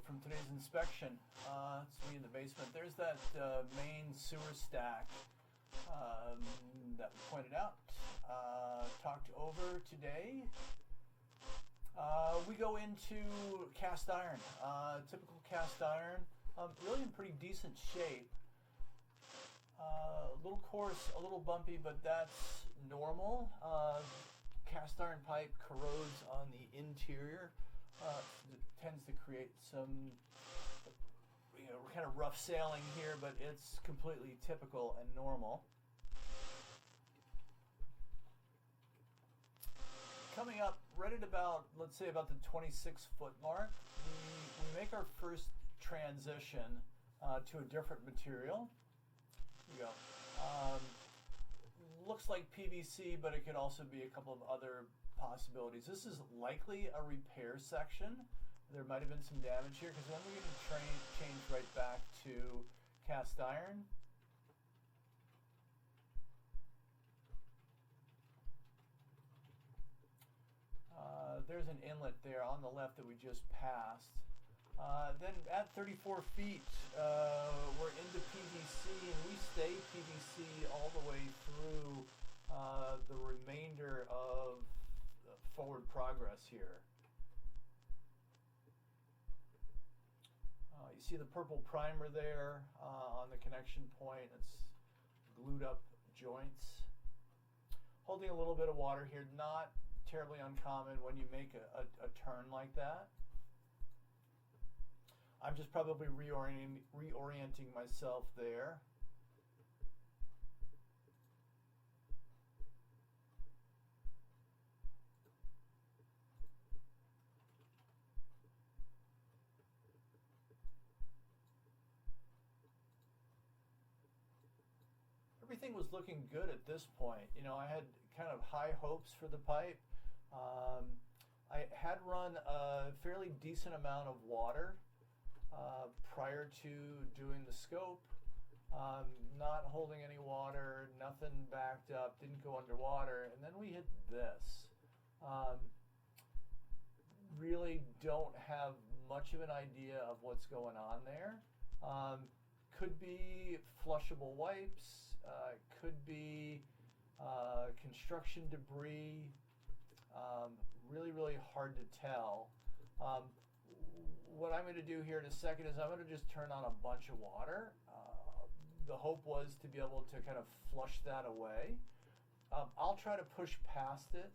from today's inspection. It's me in the basement. There's that main sewer stack that we pointed out, talked over today. We go into cast iron, typical cast iron, really in pretty decent shape. A little coarse, a little bumpy, but that's normal. Cast iron pipe corrodes on the interior. It tends to create some, kind of rough sailing here, but it's completely typical and normal. Coming up right at about, let's say about the 26-foot mark, we make our first transition to a different material. Here we go. Looks like PVC, but it could also be a couple of other possibilities. This is likely a repair section. There might have been some damage here because then we're going to change right back to cast iron. There's an inlet there on the left that we just passed. Then at 34 feet, we're into PVC, and we stay PVC all the way through the remainder of forward progress here. You see the purple primer there on the connection point. It's glued up joints. Holding a little bit of water here, not terribly uncommon when you make a turn like that. I'm just probably reorienting myself there. Everything was looking good at this point. I had kind of high hopes for the pipe. I had run a fairly decent amount of water prior to doing the scope. Not holding any water, nothing backed up, didn't go underwater, and then we hit this. Really don't have much of an idea of what's going on there. Could be flushable wipes, could be construction debris. Really hard to tell. What I'm going to do here in a second is I'm going to just turn on a bunch of water. The hope was to be able to kind of flush that away. I'll try to push past it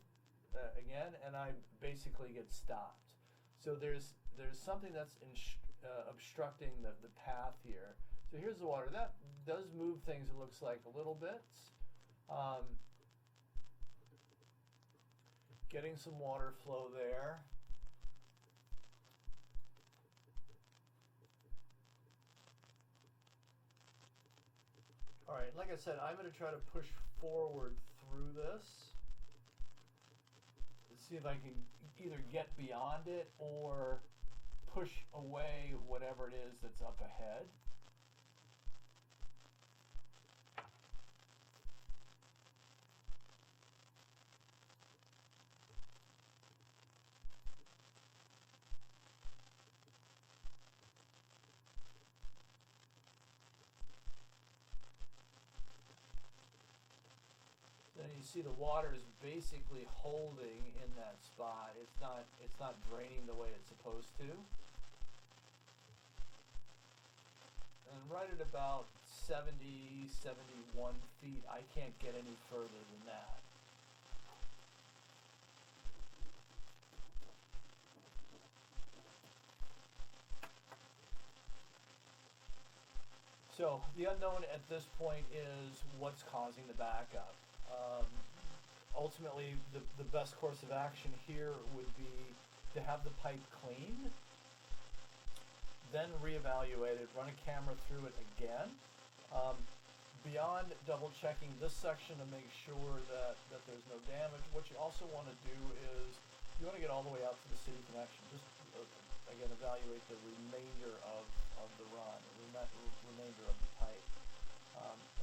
again, and I basically get stopped. So there's something that's obstructing the path here. So here's the water. That does move things, it looks like, a little bit. Getting some water flow there. All right, like I said, I'm going to try to push forward through this. Let's see if I can either get beyond it or push away whatever it is that's up ahead. Then you see the water is basically holding in that spot. It's not draining the way it's supposed to. And right at about 70, 71 feet, I can't get any further than that. So the unknown at this point is what's causing the backup. Ultimately, the best course of action here would be to have the pipe cleaned, then reevaluate it, run a camera through it again. Beyond double checking this section to make sure that there's no damage, what you also want to do is you want to get all the way out to the city connection. Just again evaluate the remainder of the run, remainder of the pipe,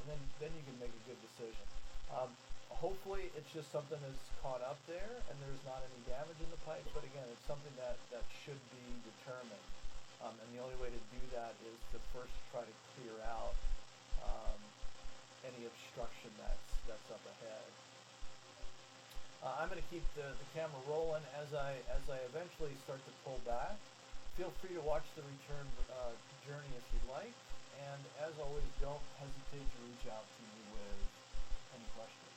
and then you can make a good decision. Hopefully it's just something that's caught up there and there's not any damage in the pipe, but again, it's something that should be determined. And the only way to do that is to first try to clear out any obstruction that's up ahead. I'm going to keep the camera rolling as I eventually start to pull back. Feel free to watch the return journey if you'd like, and as always, don't hesitate to reach out to me with any questions.